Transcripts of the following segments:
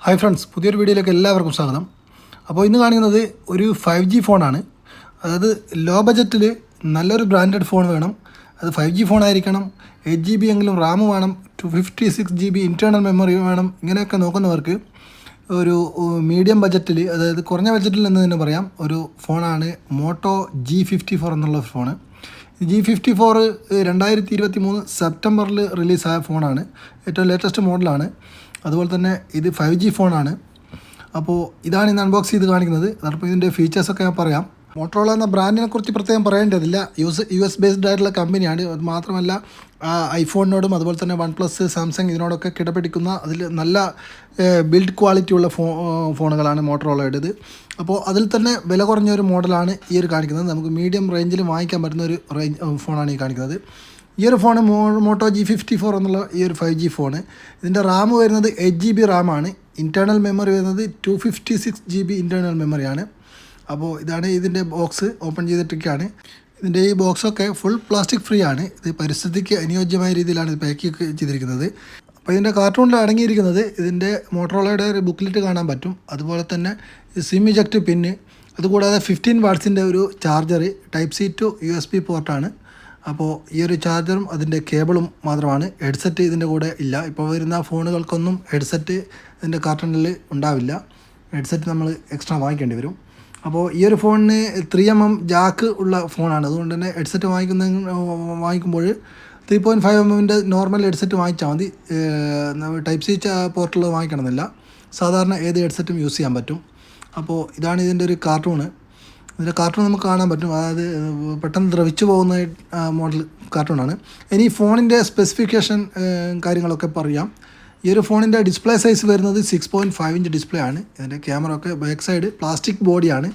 Hi friends, പുതിയൊരു വീഡിയോയിലേക്ക് എല്ലാവർക്കും സ്വാഗതം. അപ്പോൾ ഇന്ന് കാണിക്കുന്നത് ഒരു 5G ഫോണാണ്. അതായത് ലോ ബജറ്റിൽ നല്ലൊരു ബ്രാൻഡഡ് ഫോൺ വേണം. അത് 5G ഫോണായിരിക്കണം, 8GB എങ്കിലും റാം വേണം, 256GB ഇൻറ്റേർണൽ മെമ്മറി വേണം. ഇങ്ങനെയൊക്കെ നോക്കുന്നവർക്ക് ഒരു മീഡിയം ബജറ്റിൽ, അതായത് കുറഞ്ഞ ബജറ്റിൽ എന്ന് തന്നെ പറയാം, ഒരു ഫോണാണ് മോട്ടോ G54 എന്നുള്ള ഫോണ്. G54 2023 സെപ്റ്റംബറിൽ റിലീസായ ഫോണാണ്. ഏറ്റവും ലേറ്റസ്റ്റ് മോഡലാണ്. അതുപോലെ തന്നെ ഇത് 5G ഫോണാണ്. അപ്പോൾ ഇതാണ് ഇന്ന് അൺബോക്സ് ചെയ്ത് കാണിക്കുന്നത്. അതപ്പോൾ ഇതിൻ്റെ ഫീച്ചേഴ്സൊക്കെ ഞാൻ പറയാം. മോട്ടറോള എന്ന ബ്രാൻഡിനെ കുറിച്ച് പ്രത്യേകം പറയേണ്ടതില്ല. US ബേസ്ഡ് ആയിട്ടുള്ള കമ്പനിയാണ്. അത് മാത്രമല്ല ഐഫോണിനോടും അതുപോലെ തന്നെ OnePlus, സാംസങ് ഇതിനോടൊക്കെ കിടപിടിക്കുന്ന അതിൽ നല്ല ബിൽഡ് ക്വാളിറ്റി ഉള്ള ഫോണുകളാണ് മോട്ടറോളയുടേത്. അപ്പോൾ അതിൽ തന്നെ വില കുറഞ്ഞൊരു മോഡലാണ് ഈ ഒരു കാണിക്കുന്നത്. നമുക്ക് മീഡിയം റേഞ്ചിൽ വാങ്ങിക്കാൻ പറ്റുന്ന ഒരു ഫോണാണ് ഈ കാണിക്കുന്നത്. ഈ ഒരു ഫോണ് മോട്ടോ G54 എന്നുള്ള ഈ ഒരു 5G ഫോണ്. ഇതിൻ്റെ റാം വരുന്നത് 8GB റാമാണ്. ഇൻറ്റേർണൽ മെമ്മറി വരുന്നത് 256GB ഇൻറ്റേർണൽ മെമ്മറിയാണ്. അപ്പോൾ ഇതാണ് ഇതിൻ്റെ ബോക്സ്. ഓപ്പൺ ചെയ്തിട്ടൊക്കെയാണ്. ഇതിൻ്റെ ഈ ബോക്സൊക്കെ ഫുൾ പ്ലാസ്റ്റിക് ഫ്രീ ആണ്. ഇത് പരിസ്ഥിതിക്ക് അനുയോജ്യമായ രീതിയിലാണ് ഇത് പാക്ക് ചെയ്തിരിക്കുന്നത്. അപ്പോൾ ഇതിൻ്റെ കാർട്ടൂണിൽ അടങ്ങിയിരിക്കുന്നത് ഇതിൻ്റെ മോട്ടറോളയുടെ ഒരു ബുക്ക്ലെറ്റ് കാണാൻ പറ്റും. അതുപോലെ തന്നെ സിം ഇജക്റ്റ് പിന്ന്, അതുകൂടാതെ 15 വാട്ട്സിൻ്റെ ഒരു ചാർജർ, Type-C to USB പോർട്ടാണ്. അപ്പോൾ ഈ ഒരു ചാർജറും അതിൻ്റെ കേബിളും മാത്രമാണ്. ഹെഡ്സെറ്റ് ഇതിൻ്റെ കൂടെ ഇല്ല. ഇപ്പോൾ വരുന്ന ഫോണുകൾക്കൊന്നും ഹെഡ്സെറ്റ് ഇതിൻ്റെ കാർട്ടണിൽ ഉണ്ടാവില്ല. ഹെഡ്സെറ്റ് നമ്മൾ എക്സ്ട്രാ വാങ്ങിക്കേണ്ടി വരും. അപ്പോൾ ഈ ഒരു ഫോണിന് 3mm ജാക്ക് ഉള്ള ഫോണാണ്. അതുകൊണ്ട് തന്നെ ഹെഡ്സെറ്റ് വാങ്ങിക്കുമ്പോൾ 3.5mm നോർമൽ ഹെഡ്സെറ്റ് വാങ്ങിച്ചാൽ മതി. Type-C പോർട്ടുള്ളത് വാങ്ങിക്കണമെന്നില്ല. സാധാരണ ഏത് ഹെഡ്സെറ്റും യൂസ് ചെയ്യാൻ പറ്റും. അപ്പോൾ ഇതാണ് ഇതിൻ്റെ ഒരു കാർട്ടൂണ്. ഇതിൻ്റെ കാർട്ടൂൺ നമുക്ക് കാണാൻ പറ്റും. അതായത് പെട്ടെന്ന് ദ്രവിച്ചു പോകുന്ന മോഡൽ കാർട്ടൂണാണ്. ഇനി ഫോണിൻ്റെ സ്പെസിഫിക്കേഷൻ കാര്യങ്ങളൊക്കെ പറയാം. ഈ ഒരു ഫോണിൻ്റെ ഡിസ്പ്ലേ സൈസ് വരുന്നത് 6.5 ഇഞ്ച് ഡിസ്പ്ലേ ആണ്. ഇതിൻ്റെ ക്യാമറ ഒക്കെ ബാക്ക് സൈഡ് പ്ലാസ്റ്റിക് ബോഡിയാണ്.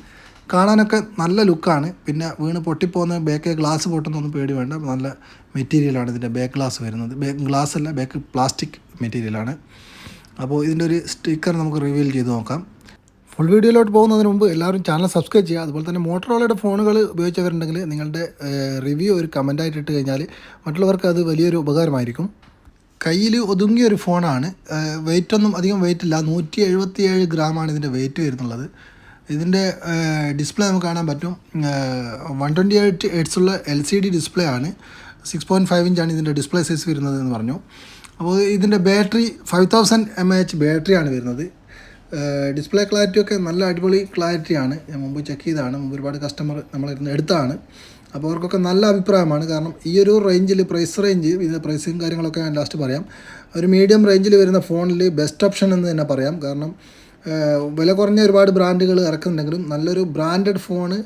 കാണാനൊക്കെ നല്ല ലുക്കാണ്. പിന്നെ വീണ് പൊട്ടിപ്പോകുന്ന ബാക്ക് ഗ്ലാസ് പൊട്ടുന്നൊന്നും പേടി വേണ്ട. നല്ല മെറ്റീരിയലാണ് ഇതിൻ്റെ ബാക്ക് ഗ്ലാസ് വരുന്നത്. ബാക്ക് ഗ്ലാസ് അല്ല, ബാക്ക് പ്ലാസ്റ്റിക് മെറ്റീരിയലാണ്. അപ്പോൾ ഇതിൻ്റെ ഒരു സ്റ്റിക്കർ നമുക്ക് റിവീൽ ചെയ്ത് നോക്കാം. ഫുൾ വീഡിയോയിലോട്ട് പോകുന്നതിന് മുമ്പ് എല്ലാവരും ചാനൽ സബ്സ്ക്രൈബ് ചെയ്യുക. അതുപോലെ തന്നെ മോട്ടറോളയുടെ ഫോണുകൾ ഉപയോഗിച്ചവരുണ്ടെങ്കിൽ നിങ്ങളുടെ റിവ്യൂ ഒരു കമൻറ്റായിട്ട് ഇട്ട് കഴിഞ്ഞാൽ മറ്റുള്ളവർക്ക് അത് വലിയൊരു ഉപകാരമായിരിക്കും. കയ്യിൽ ഒതുങ്ങിയൊരു ഫോണാണ്. വെയിറ്റൊന്നും അധികം വെയിറ്റ് ഇല്ല. 177 ഗ്രാമാണ് ഇതിൻ്റെ വെയിറ്റ് വരുന്നുള്ളത്. ഇതിൻ്റെ ഡിസ്പ്ലേ നമുക്ക് കാണാൻ പറ്റും. 128 Hz ഉള്ള LCD ഡിസ്പ്ലേ ആണ്. 6.5 ഇഞ്ചാണ് ഇതിൻ്റെ ഡിസ്പ്ലേ സൈസ് വരുന്നത് എന്ന് പറഞ്ഞു. അപ്പോൾ ഇതിൻ്റെ ബാറ്ററി 5000 mAh ബാറ്ററിയാണ് വരുന്നത്. ഡിസ്പ്ലേ ക്ലാരിറ്റിയൊക്കെ നല്ല അടിപൊളി ക്ലാരിറ്റിയാണ്. ഞാൻ മുമ്പ് ചെക്ക് ചെയ്തതാണ്. മുമ്പ് ഒരുപാട് കസ്റ്റമർ നമ്മളിരുന്ന് എടുത്താണ്. അപ്പോൾ അവർക്കൊക്കെ നല്ല അഭിപ്രായമാണ്. കാരണം ഈ ഒരു റേഞ്ചിൽ പ്രൈസ് റേഞ്ച്, ഇതിൻ്റെ പ്രൈസും കാര്യങ്ങളൊക്കെ ഞാൻ ലാസ്റ്റ് പറയാം. ഒരു മീഡിയം റേഞ്ചിൽ വരുന്ന ഫോണിൽ ബെസ്റ്റ് ഓപ്ഷൻ എന്ന് തന്നെ പറയാം. കാരണം വില കുറഞ്ഞ ഒരുപാട് ബ്രാൻഡുകൾ ഇറക്കുന്നുണ്ടെങ്കിലും നല്ലൊരു ബ്രാൻഡഡ് ഫോണ്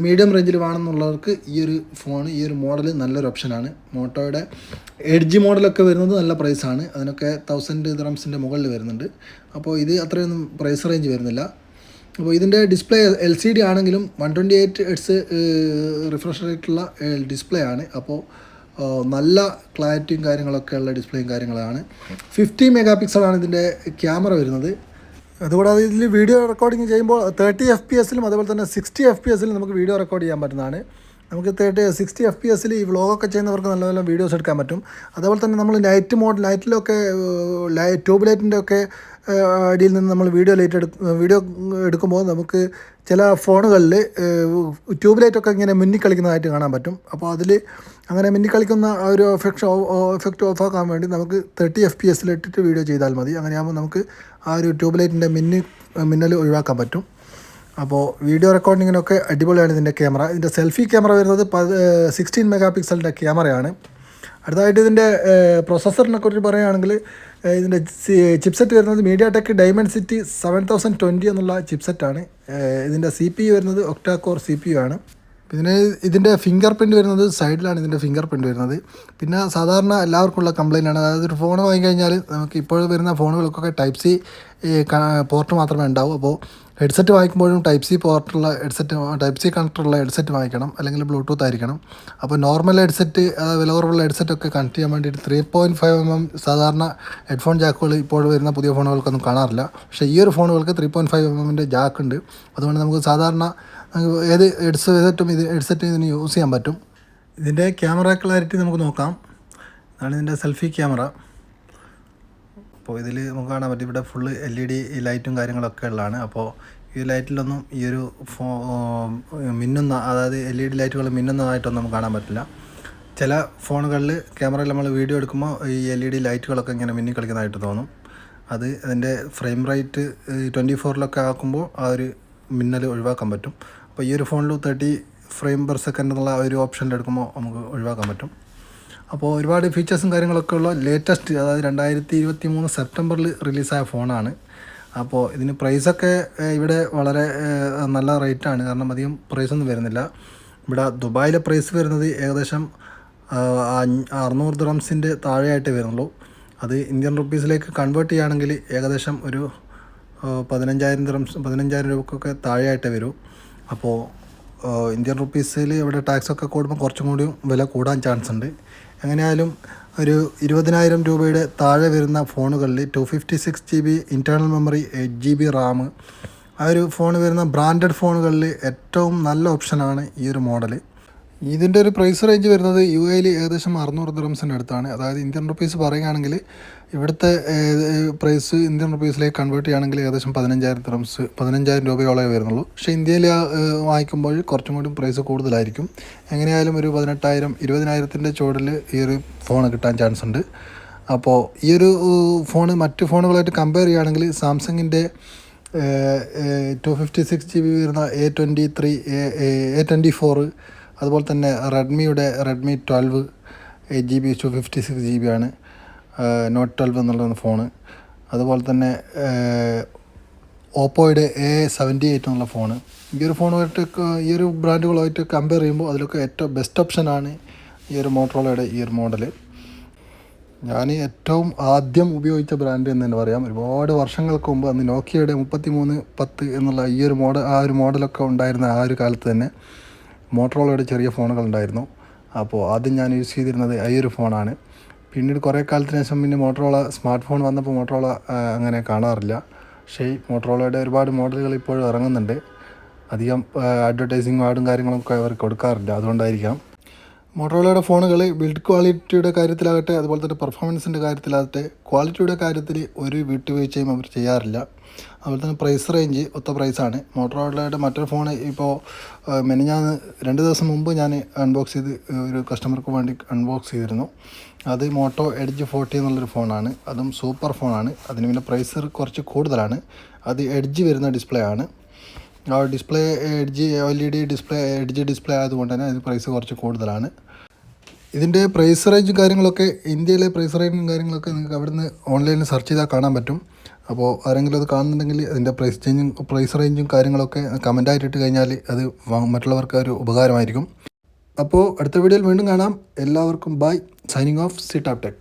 മീഡിയം റേഞ്ചിൽ വേണമെന്നുള്ളവർക്ക് ഈ ഒരു മോഡൽ നല്ലൊരു ഓപ്ഷനാണ്. മോട്ടോയുടെ 8G മോഡലൊക്കെ വരുന്നത് നല്ല പ്രൈസാണ്. അതിനൊക്കെ 1000 dirhamsൻ്റെ മുകളിൽ വരുന്നുണ്ട്. അപ്പോൾ ഇത് അത്രയൊന്നും പ്രൈസ് റേഞ്ച് വരുന്നില്ല. അപ്പോൾ ഇതിൻ്റെ ഡിസ്പ്ലേ LCD ആണെങ്കിലും 128 Hz റിഫ്രഷ് റേറ്റുള്ള ഡിസ്പ്ലേ ആണ്. അപ്പോൾ നല്ല ക്ലാരിറ്റിയും കാര്യങ്ങളൊക്കെ ഉള്ള ഡിസ്പ്ലേയും കാര്യങ്ങളാണ്. 50 MP ഇതിൻ്റെ ക്യാമറ വരുന്നത്. അതുകൂടാതെ ഇതിൽ വീഡിയോ റെക്കോർഡിങ് ചെയ്യുമ്പോൾ 30 FPS അതുപോലെ തന്നെ 60 FPS നമുക്ക് വീഡിയോ റെക്കോർഡ് ചെയ്യാൻ പറ്റുന്നതാണ്. നമുക്ക് 60 FPS ഈ വ്ളോഗൊക്കെ ചെയ്യുന്നവർക്ക് നല്ല നല്ല വീഡിയോസ് എടുക്കാൻ പറ്റും. അതുപോലെ തന്നെ നമ്മൾ നൈറ്റിലൊക്കെ ട്യൂബ് ലൈറ്റിൻ്റെ ഒക്കെ അടിയിൽ നിന്ന് നമ്മൾ വീഡിയോ എടുക്കുമ്പോൾ നമുക്ക് ചില ഫോണുകളിൽ ട്യൂബ് ലൈറ്റൊക്കെ ഇങ്ങനെ മിന്നിക്കളിക്കുന്നതായിട്ട് കാണാൻ പറ്റും. അപ്പോൾ അതിൽ അങ്ങനെ മിന്നിക്കളിക്കുന്ന ആ ഒരു എഫക്റ്റ് ഓഫാക്കാൻ വേണ്ടി നമുക്ക് 30 FPS ഇട്ടിട്ട് വീഡിയോ ചെയ്താൽ മതി. അങ്ങനെയാകുമ്പോൾ നമുക്ക് ആ ഒരു ട്യൂബ് ലൈറ്റിൻ്റെ മിന്നൽ ഒഴിവാക്കാൻ പറ്റും. അപ്പോൾ വീഡിയോ റെക്കോർഡിങ്ങിനൊക്കെ അടിപൊളിയാണ് ഇതിൻ്റെ ക്യാമറ. ഇതിൻ്റെ സെൽഫി ക്യാമറ വരുന്നത് 16 MP ക്യാമറയാണ്. അടുത്തതായിട്ട് ഇതിൻ്റെ പ്രൊസസ്സറിനെ കുറിച്ച് പറയുകയാണെങ്കിൽ ഇതിൻ്റെ ചിപ്സെറ്റ് വരുന്നത് MediaTek Dimensity 7020 എന്നുള്ള ചിപ്സെറ്റാണ്. ഇതിൻ്റെ CPU വരുന്നത് ഒക്ടാ കോർ CPU ആണ്. പിന്നെ ഇതിൻ്റെ ഫിംഗർ പ്രിൻറ്റ് വരുന്നത് സൈഡിലാണ്. ഇതിൻ്റെ ഫിംഗർ പ്രിൻറ്റ് വരുന്നത്. പിന്നെ സാധാരണ എല്ലാവർക്കുള്ള കംപ്ലയിൻ്റ് ആണ്. അതായത് ഒരു ഫോൺ വാങ്ങിക്കഴിഞ്ഞാൽ നമുക്ക് ഇപ്പോൾ വരുന്ന ഫോണുകൾക്കൊക്കെ Type-C പോർട്ട് മാത്രമേ ഉണ്ടാവൂ. അപ്പോൾ ഹെഡ്സെറ്റ് വാങ്ങിക്കുമ്പോഴും Type-C പോർട്ടുള്ള ഹെഡ്സെറ്റ്, Type-C കണക്ടറുള്ള ഹെഡ്സെറ്റ് വാങ്ങിക്കണം, അല്ലെങ്കിൽ ബ്ലൂടൂത്ത് ആയിരിക്കണം. അപ്പോൾ നോർമൽ ഹെഡ്സെറ്റ്, വില കുറവുള്ള ഹെഡ്സെറ്റൊക്കെ കണക്ട് ചെയ്യാൻ വേണ്ടിയിട്ട് 3.5mm സാധാരണ ഹെഡ്ഫോൺ ജാക്കുകൾ ഇപ്പോൾ വരുന്ന പുതിയ ഫോണുകൾക്കൊന്നും കാണാറില്ല. പക്ഷേ ഈ ഒരു ഫോണുകൾക്ക് 3.5mm ജാക്ക് ഉണ്ട്. അതുകൊണ്ട് നമുക്ക് സാധാരണ ഏത് ഹെഡ്സെറ്റും ഇതിന് യൂസ് ചെയ്യാൻ പറ്റും. ഇതിൻ്റെ ക്യാമറ ക്ലാരിറ്റി നമുക്ക് നോക്കാം. ഇതാണ് ഇതിൻ്റെ സെൽഫി ക്യാമറ. അപ്പോൾ ഇതിൽ നമുക്ക് കാണാൻ പറ്റും ഇവിടെ ഫുള്ള് LED ലൈറ്റും കാര്യങ്ങളൊക്കെ ഉള്ളതാണ്. അപ്പോൾ ഈ ലൈറ്റിലൊന്നും ഈ ഒരു മിന്നുന്ന, അതായത് LED ലൈറ്റുകൾ മിന്നുന്നതായിട്ടൊന്നും നമുക്ക് കാണാൻ പറ്റില്ല. ചില ഫോണുകളിൽ ക്യാമറയിൽ നമ്മൾ വീഡിയോ എടുക്കുമ്പോൾ ഈ LED ലൈറ്റുകളൊക്കെ ഇങ്ങനെ മിന്നി കളിക്കുന്നതായിട്ട് തോന്നും. അത് അതിൻ്റെ ഫ്രെയിം റേറ്റ് 24 ആക്കുമ്പോൾ ആ ഒരു മിന്നൽ ഒഴിവാക്കാൻ പറ്റും. അപ്പോൾ ഈ ഒരു ഫോണിൽ 30 ഫ്രെയിം പെർ സെക്കൻഡ് എന്നുള്ള ഒരു ഓപ്ഷനിൽ എടുക്കുമ്പോൾ നമുക്ക് ഒഴിവാക്കാൻ പറ്റും. അപ്പോൾ ഒരുപാട് ഫീച്ചേഴ്സും കാര്യങ്ങളൊക്കെ ഉള്ള ലേറ്റസ്റ്റ്, അതായത് 2023 സെപ്റ്റംബറിൽ റിലീസായ ഫോണാണ്. അപ്പോൾ ഇതിന് പ്രൈസൊക്കെ ഇവിടെ വളരെ നല്ല റേറ്റാണ്, കാരണം അധികം പ്രൈസൊന്നും വരുന്നില്ല. ഇവിടെ ദുബായിലെ പ്രൈസ് വരുന്നത് ഏകദേശം 600 ദിർഹംസിൻ്റെ താഴെയായിട്ടേ വരുന്നുള്ളൂ. അത് ഇന്ത്യൻ റുപ്പീസിലേക്ക് കൺവേർട്ട് ചെയ്യുകയാണെങ്കിൽ ഏകദേശം ഒരു 15,000 രൂപക്കൊക്കെ താഴെയായിട്ടേ വരൂ. അപ്പോൾ ഇന്ത്യൻ റുപ്പീസിൽ ഇവിടെ ടാക്സൊക്കെ കൂടുമ്പോൾ കുറച്ചും കൂടി വില കൂടാൻ ചാൻസ് ഉണ്ട്. എങ്ങനെയായാലും ഒരു 20,000 രൂപയുടെ താഴെ വരുന്ന ഫോണുകളിൽ 256 GB internal memory, 8 GB Ram, ആ ഒരു ഫോൺ വരുന്ന ബ്രാൻഡഡ് ഫോണുകളിൽ ഏറ്റവും നല്ല ഓപ്ഷനാണ് ഈ ഒരു മോഡൽ. ഇതിൻ്റെ ഒരു പ്രൈസ് റേഞ്ച് വരുന്നത് UAE ഏകദേശം 600 ദിർഹംസിൻ്റെ അടുത്താണ്. അതായത് ഇന്ത്യൻ റുപ്പീസ് പറയുകയാണെങ്കിൽ ഇവിടുത്തെ പ്രൈസ് ഇന്ത്യൻ റുപ്പീസിലേക്ക് കൺവേർട്ട് ചെയ്യുകയാണെങ്കിൽ ഏകദേശം 15,000 രൂപയോളമേ വരുന്നുള്ളൂ. പക്ഷേ ഇന്ത്യയിൽ വാങ്ങിക്കുമ്പോൾ കുറച്ചും കൂടി പ്രൈസ് കൂടുതലായിരിക്കും. എങ്ങനെയായാലും ഒരു 18,000 20,000ൻ്റെ ചുവടിൽ ഈ ഒരു ഫോൺ കിട്ടാൻ ചാൻസ് ഉണ്ട്. അപ്പോൾ ഈ ഒരു ഫോണ് മറ്റ് ഫോണുകളായിട്ട് കമ്പയർ ചെയ്യുകയാണെങ്കിൽ സാംസങ്ങിൻ്റെ 256 GB വരുന്ന A23, A24, അതുപോലെ തന്നെ റെഡ്മിയുടെ റെഡ്മി 12 8 GB 256 GB ആണ് നോട്ട് 12 എന്നുള്ള ഫോണ്. അതുപോലെ തന്നെ ഓപ്പോയുടെ A78 എന്നുള്ള ഫോണ്. ഈ ഒരു ഫോണുമായിട്ട് ഈ ഒരു ബ്രാൻഡുകളുമായിട്ട് കമ്പയർ ചെയ്യുമ്പോൾ അതിലൊക്കെ ഏറ്റവും ബെസ്റ്റ് ഓപ്ഷനാണ് ഈ ഒരു മോട്ടറോളയുടെ ഈ ഒരു മോഡൽ. ഞാൻ ഏറ്റവും ആദ്യം ഉപയോഗിച്ച ബ്രാൻഡ് എന്ന് തന്നെ പറയാം. ഒരുപാട് വർഷങ്ങൾക്ക് മുമ്പ് അന്ന് നോക്കിയയുടെ 3310 എന്നുള്ള ഈ ഒരു ആ ഒരു മോഡലൊക്കെ ഉണ്ടായിരുന്ന ആ ഒരു കാലത്ത് തന്നെ മോട്ടറോളയുടെ ചെറിയ ഫോണുകളുണ്ടായിരുന്നു. അപ്പോൾ ആദ്യം ഞാൻ യൂസ് ചെയ്തിരുന്നത് ഈ ഒരു ഫോണാണ്. പിന്നീട് കുറേ കാലത്തിന് ശേഷം പിന്നെ മോട്ടറോള സ്മാർട്ട് ഫോൺ വന്നപ്പോൾ മോട്ടറോള അങ്ങനെ കാണാറില്ല. പക്ഷേ മോട്ടറോളയുടെ ഒരുപാട് മോഡലുകൾ ഇപ്പോഴും ഇറങ്ങുന്നുണ്ട്. അധികം അഡ്വർടൈസിങ് ആഡും കാര്യങ്ങളൊക്കെ അവർ കൊടുക്കാറില്ല, അതുകൊണ്ടായിരിക്കാം. മോട്ടറോളയുടെ ഫോണുകൾ ബിൽഡ് ക്വാളിറ്റിയുടെ കാര്യത്തിലാകട്ടെ, അതുപോലെ തന്നെ പെർഫോമൻസിൻ്റെ കാര്യത്തിലാകട്ടെ, ക്വാളിറ്റിയുടെ കാര്യത്തിൽ ഒരു വിട്ടുവീഴ്ചയും അവർ ചെയ്യാറില്ല. അതുപോലെ തന്നെ പ്രൈസ് റേഞ്ച് ഒത്ത പ്രൈസാണ്. മോട്ടറോളയുടെ മറ്റൊരു ഫോൺ ഇപ്പോൾ മെനഞ്ഞാന്ന് 2 ദിവസം മുമ്പ് ഞാൻ അൺബോക്സ് ചെയ്ത് ഒരു കസ്റ്റമർക്ക് വേണ്ടി അൺബോക്സ് ചെയ്തിരുന്നു. അത് മോട്ടോ എഡ്ജ് 40 എന്നുള്ളൊരു ഫോണാണ്. അതും സൂപ്പർ ഫോണാണ്. അതിന് പിന്നെ പ്രൈസ് കുറച്ച് കൂടുതലാണ്. അത് എഡ്ജ് വരുന്ന ഡിസ്പ്ലേ ആണ്. ആ ഡിസ്പ്ലേ LED എഡ്ജ് ഡിസ്പ്ലേ ആയതുകൊണ്ട് തന്നെ അതിന് പ്രൈസ് കുറച്ച് കൂടുതലാണ്. ഇതിൻ്റെ പ്രൈസ് റേഞ്ചും കാര്യങ്ങളൊക്കെ, ഇന്ത്യയിലെ പ്രൈസ് റേഞ്ചും കാര്യങ്ങളൊക്കെ നിങ്ങൾക്ക് അവിടുന്ന് ഓൺലൈനിൽ സെർച്ച് ചെയ്താൽ കാണാൻ പറ്റും. അപ്പോൾ ആരെങ്കിലും അത് കാണുന്നുണ്ടെങ്കിൽ അതിൻ്റെ പ്രൈസ് റേഞ്ചും കാര്യങ്ങളൊക്കെ കമൻറ്റായിട്ട് ഇട്ട് കഴിഞ്ഞാൽ അത് മറ്റുള്ളവർക്ക് ഒരു ഉപകാരമായിരിക്കും. അപ്പോൾ അടുത്ത വീഡിയോയിൽ വീണ്ടും കാണാം. എല്ലാവർക്കും bye. Signing off, C Tap tech.